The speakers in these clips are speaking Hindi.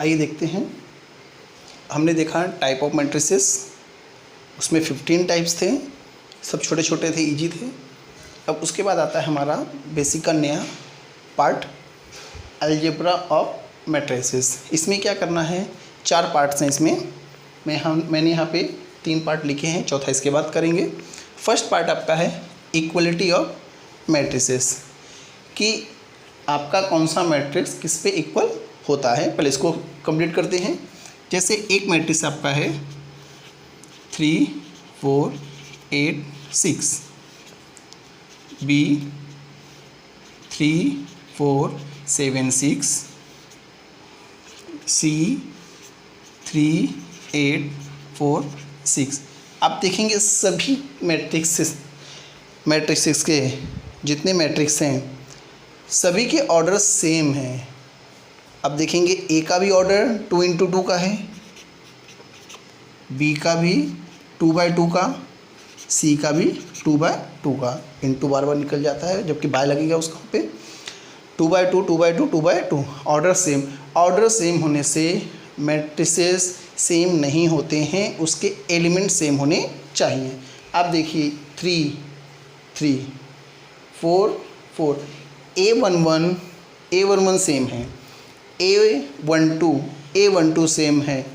आइए देखते हैं। हमने देखा टाइप ऑफ मैट्रिसेस, उसमें 15 टाइप्स थे, सब छोटे छोटे थे, इजी थे। अब उसके बाद आता है हमारा बेसिक का नया पार्ट, अलजेब्रा ऑफ मैट्रिसेस। इसमें क्या करना है, 4 पार्ट्स हैं इसमें। मैंने यहाँ पे 3 पार्ट लिखे हैं, चौथा इसके बाद करेंगे। फर्स्ट पार्ट आपका है इक्वलिटी ऑफ मैट्रिसेस, कि आपका कौन सा मैट्रिक्स किस पे इक्वल होता है। पहले इसको कंप्लीट करते हैं। जैसे एक मैट्रिक्स आपका है 3 4 8 6, बी 3 4 7 6, सी 3 8 4 6। आप देखेंगे सभी मैट्रिक्स के जितने मैट्रिक्स हैं सभी के ऑर्डर सेम हैं। अब देखेंगे ए का भी ऑर्डर 2 × 2 का है, बी का भी 2 × 2 का, सी का भी 2 × 2 का। इंटू बार बार निकल जाता है जबकि बाय लगेगा उसका पे। 2 × 2 2 × 2 2 × 2 ऑर्डर सेम। ऑर्डर सेम होने से मैट्रिसेस सेम नहीं होते हैं, उसके एलिमेंट सेम होने चाहिए। आप देखिए 3 3 4 4, A11 सेम है, A12 सेम है,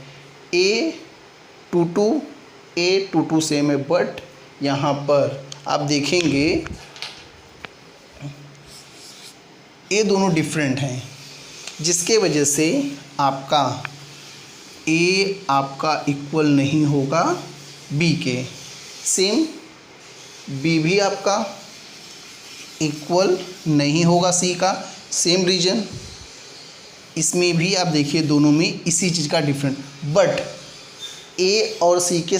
A22 सेम है। बट यहाँ पर आप देखेंगे ये दोनों डिफरेंट हैं, जिसके वजह से आपका A आपका इक्वल नहीं होगा B के। सेम B भी आपका इक्वल नहीं होगा C का। सेम रीजन इसमें भी आप देखिए, दोनों में इसी चीज़ का डिफरेंट। बट A और C के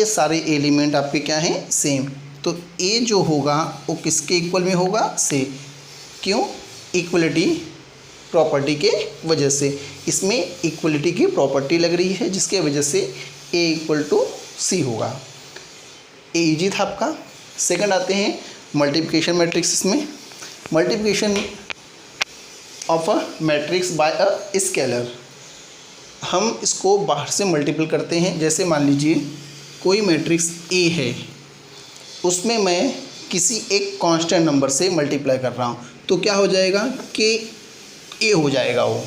सारे एलिमेंट आपके क्या हैं, सेम। तो A जो होगा वो किसके इक्वल में होगा, से। क्यों, इक्वलिटी प्रॉपर्टी के वजह से। इसमें इक्वलिटी की प्रॉपर्टी लग रही है, जिसके वजह से A = C होगा। ए इजी था आपका। सेकंड आते हैं मल्टीप्लिकेशन मैट्रिक्स। इसमें multiplication of a matrix bye a scalar, हम इसको बाहर से मल्टीपल करते हैं। जैसे मान लीजिए कोई मैट्रिक्स ए है, उसमें मैं किसी एक कांस्टेंट नंबर से मल्टीप्लाई कर रहा हूँ, तो क्या हो जाएगा कि ए हो जाएगा। वो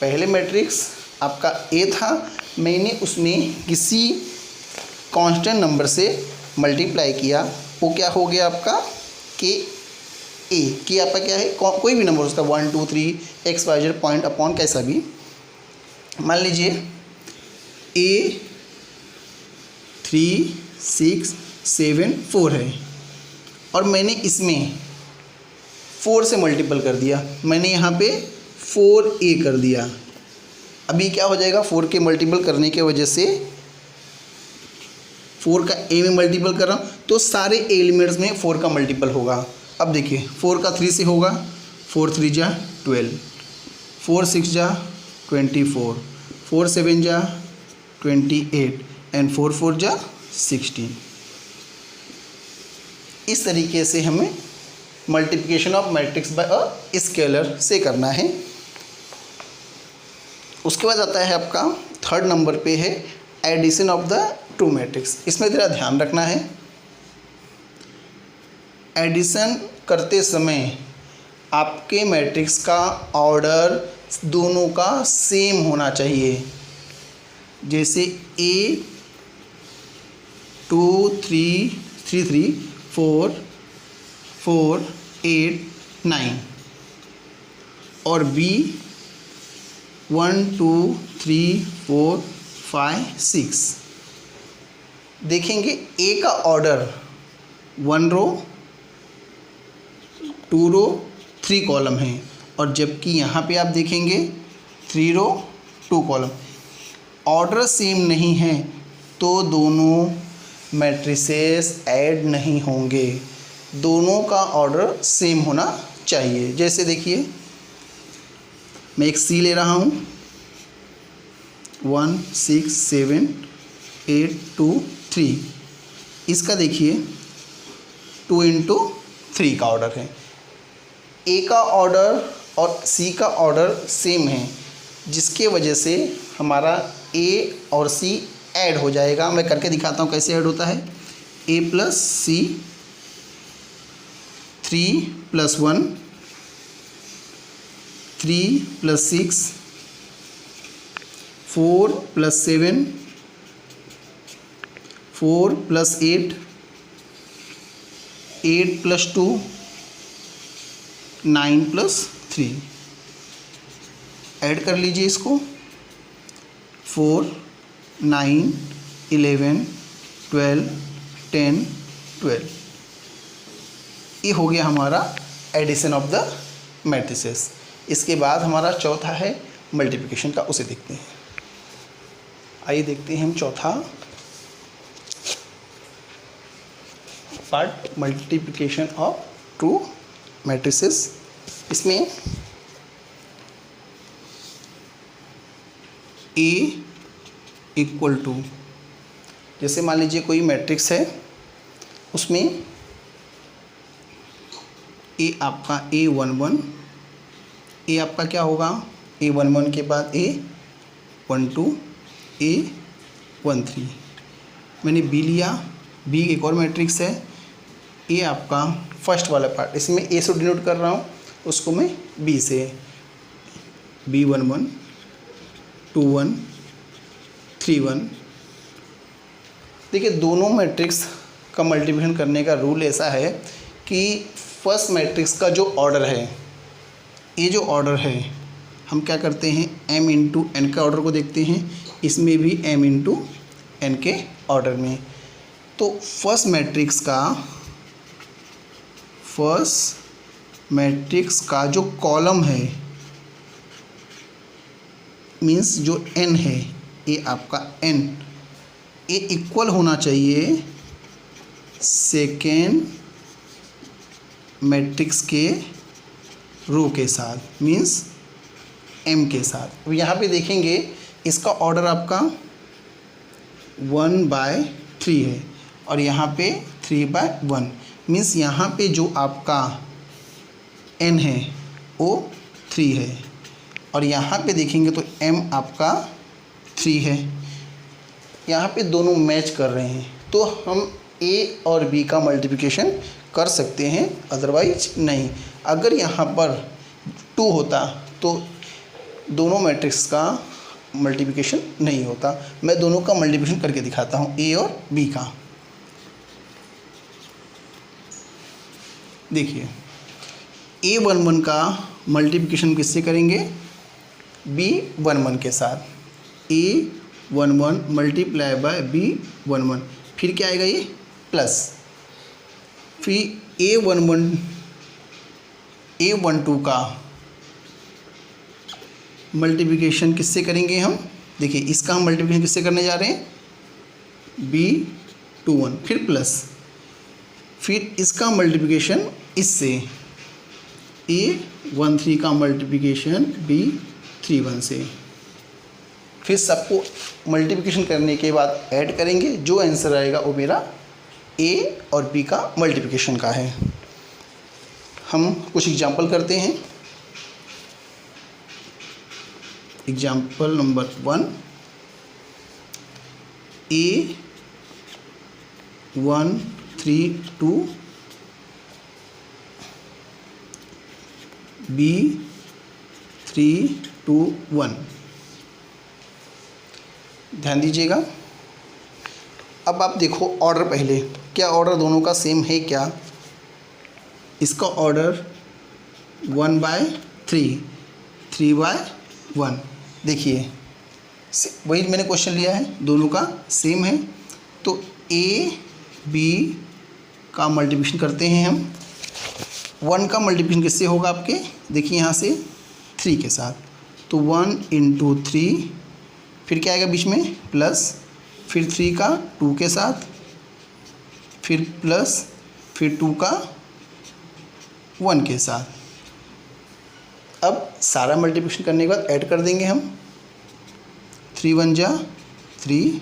पहले मैट्रिक्स आपका ए था, मैंने उसमें किसी कांस्टेंट नंबर से मल्टीप्लाई किया, वो क्या हो गया आपका कि ए कि आपका क्या है, कोई भी नंबर उसका 1 2 3 XYZ पॉइंट अपॉन कैसा भी। मान लीजिए A 3 6 7 4 है, और मैंने इसमें 4 से मल्टीपल कर दिया। मैंने यहाँ पे 4A कर दिया। अभी क्या हो जाएगा, 4 के मल्टीपल करने के वजह से 4 का A में मल्टीपल कर रहा हूँ, तो सारे एलिमेंट्स में 4 का मल्टीपल होगा। अब देखिए 4 का 3 से होगा, 4 3 जा 12, 4 6 जा 24, 4 7 जा 28 एंड 4 4 जा 16। इस तरीके से हमें multiplication of matrix bye a scalar से करना है। उसके बाद आता है आपका थर्ड नंबर पे है addition of the two matrix. इसमें ज़रा ध्यान रखना है, एडिशन करते समय आपके मैट्रिक्स का ऑर्डर दोनों का सेम होना चाहिए। जैसे A 2 3 3 3 4 4 8 9 और B 1 2 3 4 5 6। देखेंगे A का ऑर्डर 1 रो 2 रो 3 कॉलम है, और जबकि यहाँ पे आप देखेंगे 3 रो 2 कॉलम। ऑर्डर सेम नहीं है तो दोनों मैट्रिसेस ऐड नहीं होंगे, दोनों का ऑर्डर सेम होना चाहिए। जैसे देखिए मैं एक C ले रहा हूँ, 1 6 7 8 2 3। इसका देखिए 2 × 3 का ऑर्डर है। A का ऑर्डर और C का ऑर्डर सेम है, जिसके वजह से हमारा ए और सी ऐड हो जाएगा। मैं करके दिखाता हूँ कैसे ऐड होता है। ए प्लस सी 3 + 1 3 + 6 4 + 7 4 + 8 8 + 2 9 + 3। ऐड कर लीजिए इसको। 4 9 11 12 10 12। ये हो गया हमारा एडिशन ऑफ द मैट्रिसेस। इसके बाद हमारा चौथा है मल्टीप्लिकेशन का, उसे देखते हैं। आइए देखते हैं हम चौथा part, multiplication of to matrices. इसमें A = जैसे मान लीजिए कोई मैट्रिक्स है, उसमें A आपका A11, A आपका क्या होगा, A11 के बाद A12 A13। मैंने B लिया, B एक और मैट्रिक्स है, A आपका फर्स्ट वाला पार्ट, इसमें A से डिनोट कर रहा हूँ, उसको मैं B से B11 21 31। देखिए दोनों मैट्रिक्स का मल्टीप्लिकेशन करने का रूल ऐसा है कि फर्स्ट मैट्रिक्स का जो ऑर्डर है, ये जो ऑर्डर है, हम क्या करते हैं m × n के ऑर्डर को देखते हैं। इसमें भी m × n के ऑर्डर में। तो फर्स्ट मैट्रिक्स का जो कॉलम है, मीन्स जो n है, ये आपका n, ये इक्वल होना चाहिए सेकेंड मैट्रिक्स के रो के साथ, मीन्स m के साथ। अब यहाँ पे देखेंगे इसका ऑर्डर आपका 1/3 है और यहाँ पे 3/1, मीन्स यहाँ पे जो आपका n है वो 3 है और यहाँ पे देखेंगे तो m आपका 3 है। यहाँ पे दोनों मैच कर रहे हैं, तो हम a और b का मल्टीप्लिकेशन कर सकते हैं, अदरवाइज नहीं। अगर यहाँ पर 2 होता तो दोनों मैट्रिक्स का मल्टीप्लिकेशन नहीं होता। मैं दोनों का मल्टीप्लिकेशन करके दिखाता हूँ, a और b का। देखिए A11 का मल्टीप्लिकेशन किससे करेंगे, B11 के साथ। A11 × B11, फिर क्या आएगा, ये प्लस। फिर A12 का मल्टीप्लिकेशन किससे करेंगे हम, देखिए इसका हम मल्टीप्लिकेशन किससे करने जा रहे हैं, B21, फिर प्लस। फिर इसका मल्टीप्लिकेशन इससे, A13 का मल्टीप्लिकेशन B31 से। फिर सबको मल्टीप्लिकेशन करने के बाद ऐड करेंगे, जो आंसर आएगा वो मेरा A और B का मल्टीप्लिकेशन का है। हम कुछ एग्जांपल करते हैं। Example number 1, A132 B321। ध्यान दीजिएगा। अब आप देखो ऑर्डर, पहले क्या ऑर्डर दोनों का सेम है क्या। इसका ऑर्डर 1/3 3/1। देखिए वही मैंने क्वेश्चन लिया है, दोनों का सेम है। तो A B का मल्टीप्लिकेशन करते हैं हम। 1 का मल्टीप्लिकेशन किससे होगा आपके, देखिए यहाँ से 3 के साथ, तो 1 × 3, फिर क्या आएगा बीच में प्लस, फिर 3 का 2 के साथ, फिर प्लस, फिर 2 का 1 के साथ। अब सारा मल्टीप्लिकेशन करने के बाद ऐड कर देंगे हम। 3 × 1 = 3,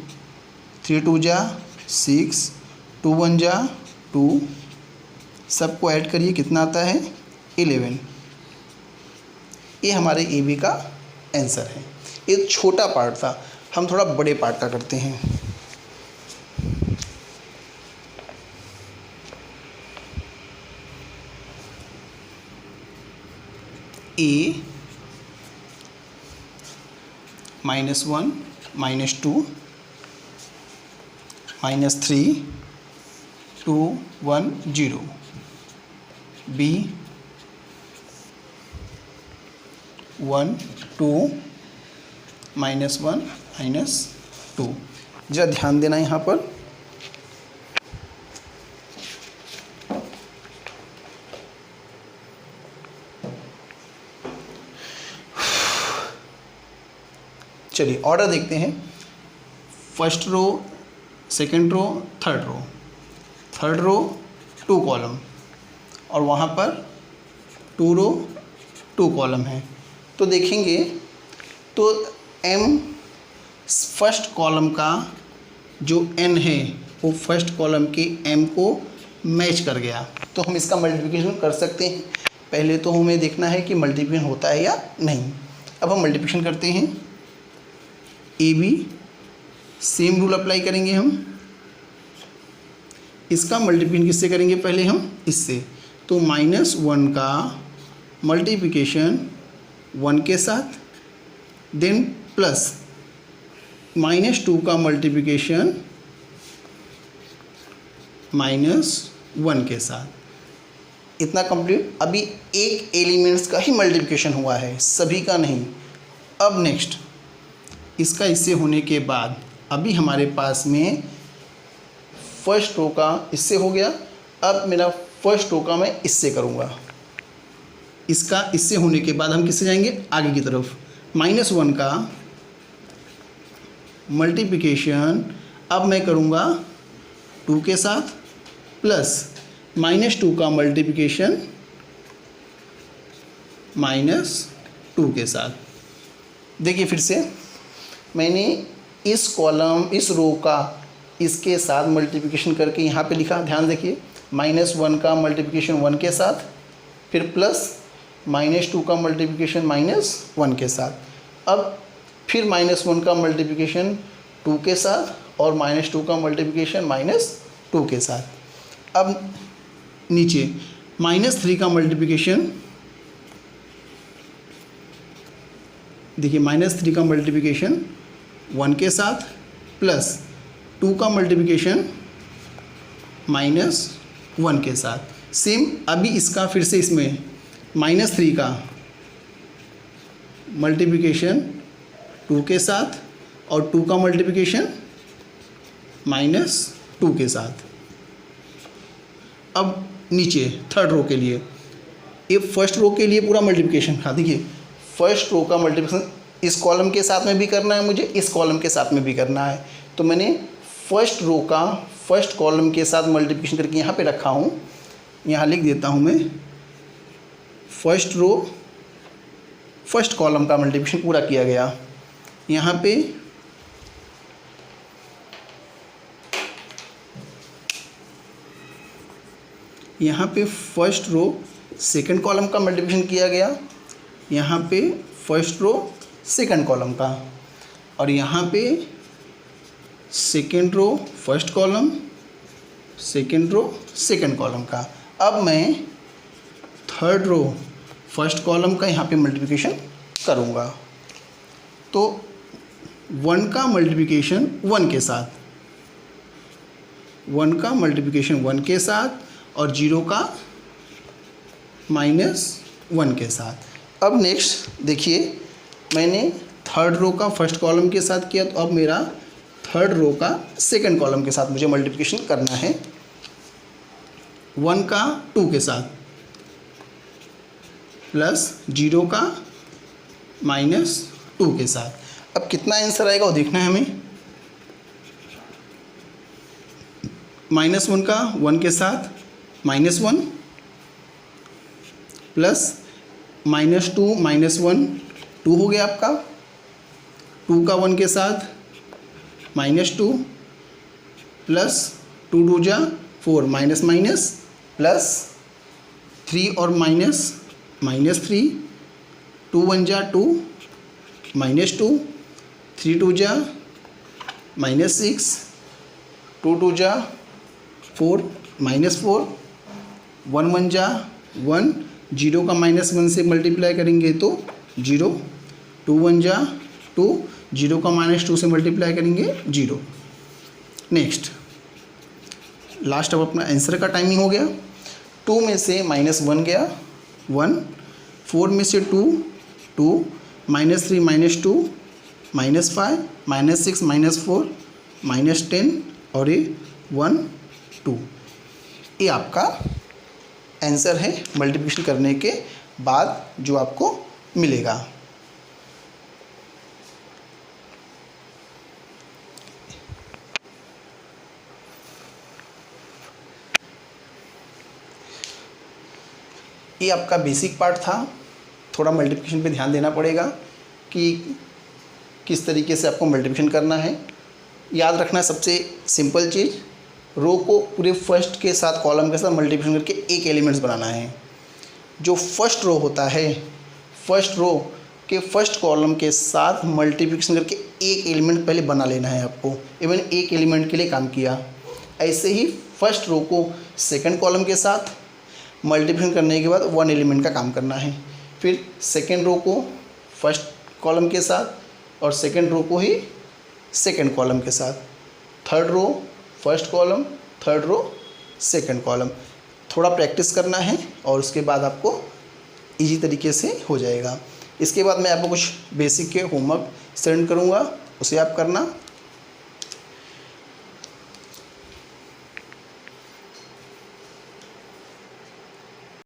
3 × 2 = 6, 2 × 1 = 2। सबको ऐड करिए, कितना आता है 11। ये हमारे AB का आंसर है। ये छोटा पार्ट था, हम थोड़ा बड़े पार्ट का करते हैं। a -1 -2 -3 2 1 0, b 1 2 -1 -2। जरा ध्यान देना यहाँ पर। चलिए ऑर्डर देखते हैं। First row, second row, third row. Third row 2 column और वहाँ पर 2 रो 2 कॉलम है। तो देखेंगे तो m फर्स्ट कॉलम का जो n है वो फर्स्ट कॉलम के m को मैच कर गया। तो हम इसका मल्टीप्लिकेशन कर सकते हैं। पहले तो हमें देखना है कि मल्टीप्लिकेशन होता है या नहीं। अब हम मल्टीप्लिकेशन करते हैं। A B same rule apply करेंगे हम। इसका मल्टीप्लिकेशन किससे करेंगे? पहले हम इससे। तो -1 का मल्टीप्लिकेशन 1 के साथ, देन प्लस -2 का मल्टीप्लिकेशन -1 के साथ। इतना कंप्लीट। अभी एक एलिमेंट्स का ही मल्टीप्लिकेशन हुआ है, सभी का नहीं। अब नेक्स्ट इसका इससे होने के बाद अभी हमारे पास में फर्स्ट रो का इससे हो गया। अब मेरा फर्स्ट रो का मैं इससे करूँगा। इसका इससे होने के बाद हम किससे जाएंगे? आगे की तरफ। -1 का मल्टीप्लिकेशन अब मैं करूँगा 2 के साथ, प्लस -2 का मल्टीप्लिकेशन -2 के साथ। देखिए फिर से मैंने इस कॉलम, इस रो का इसके साथ मल्टीप्लिकेशन करके यहाँ पे लिखा। ध्यान देखिए, -1 का मल्टीप्लिकेशन 1 के साथ, फिर प्लस -2 का मल्टीप्लिकेशन -1 के साथ। अब फिर -1 का मल्टीप्लिकेशन 2 के साथ और -2 का मल्टीप्लिकेशन -2 के साथ। अब नीचे -3 का मल्टीप्लिकेशन, देखिए -3 का मल्टीप्लिकेशन 1 के साथ, प्लस 2 का मल्टीप्लिकेशन -1 के साथ। सेम अभी इसका फिर से इसमें -3 का मल्टीप्लिकेशन 2 के साथ और 2 का मल्टीप्लिकेशन -2 के साथ। अब नीचे थर्ड रो के लिए, ये फर्स्ट रो के लिए पूरा मल्टीप्लिकेशन था। देखिए फर्स्ट रो का मल्टीप्लिकेशन इस कॉलम के साथ में भी करना है मुझे, इस कॉलम के साथ में भी करना है। तो मैंने फर्स्ट रो का फर्स्ट कॉलम के साथ मल्टीप्लिकेशन करके यहाँ पे रखा हूँ। यहाँ लिख देता हूँ मैं, फर्स्ट रो फर्स्ट कॉलम का मल्टीप्लिकेशन पूरा किया गया। यहाँ पे फर्स्ट रो सेकंड कॉलम का मल्टीप्लिकेशन किया गया। यहाँ पे फर्स्ट रो सेकंड कॉलम का, और यहाँ पे second row first column, second row second column का। अब मैं थर्ड रो फर्स्ट कॉलम का यहाँ पे मल्टीप्लिकेशन करूँगा। तो 1 का मल्टीप्लिकेशन 1 के साथ, 1 का मल्टीप्लिकेशन 1 के साथ और 0 का -1 के साथ। अब नेक्स्ट देखिए, मैंने थर्ड रो का फर्स्ट कॉलम के साथ किया, तो अब मेरा थर्ड रो का सेकंड कॉलम के साथ मुझे मल्टीप्लिकेशन करना है। 1 का 2 के साथ, प्लस 0 का -2 के साथ। अब कितना आंसर आएगा वो देखना है हमें। -1 का 1 के साथ -1, प्लस -2 -1 2 हो गया आपका। 2 का 1 के साथ -2, प्लस 2 2 जा 4 माइनस माइनस, प्लस 3 और -3, 2 1 जा 2 -2, 3 2 जा -6, 2 2 जा 4 -4, 1 1 जा 1, 0 का -1 से मल्टीप्लाई करेंगे तो 0, 2 1 जा 2, 0 का -2 से मल्टीप्लाई करेंगे 0। नेक्स्ट लास्ट अब अपना आंसर का टाइमिंग हो गया। 2 में से -1 गया 1, 4 में से 2 2, -3 -2, -5, -6 -4, -10 और ये 1 2। ये आपका आंसर है मल्टीप्लिकेशन करने के बाद जो आपको मिलेगा। ये आपका बेसिक पार्ट था। थोड़ा मल्टीप्लिकेशन पे ध्यान देना पड़ेगा कि किस तरीके से आपको मल्टीप्लिकेशन करना है। याद रखना सबसे सिंपल चीज़, रो को पूरे फर्स्ट के साथ कॉलम के साथ मल्टीप्लिकेशन करके एक एलिमेंट्स बनाना है। जो फर्स्ट रो होता है, फर्स्ट रो के फर्स्ट कॉलम के साथ मल्टीप्लिकेशन करके एक एलिमेंट पहले बना लेना है आपको। इवन एक एलिमेंट के लिए काम किया। ऐसे ही फर्स्ट रो को सेकंड कॉलम के साथ मल्टीप्लिकेशन करने के बाद 1 एलिमेंट का काम करना है। फिर सेकंड रो को फर्स्ट कॉलम के साथ और सेकंड रो को ही सेकंड कॉलम के साथ, third row first column, third row second column. थोड़ा प्रैक्टिस करना है और उसके बाद आपको इजी तरीके से हो जाएगा। इसके बाद मैं आपको कुछ बेसिक के होमवर्क सेंड करूँगा, उसे आप करना।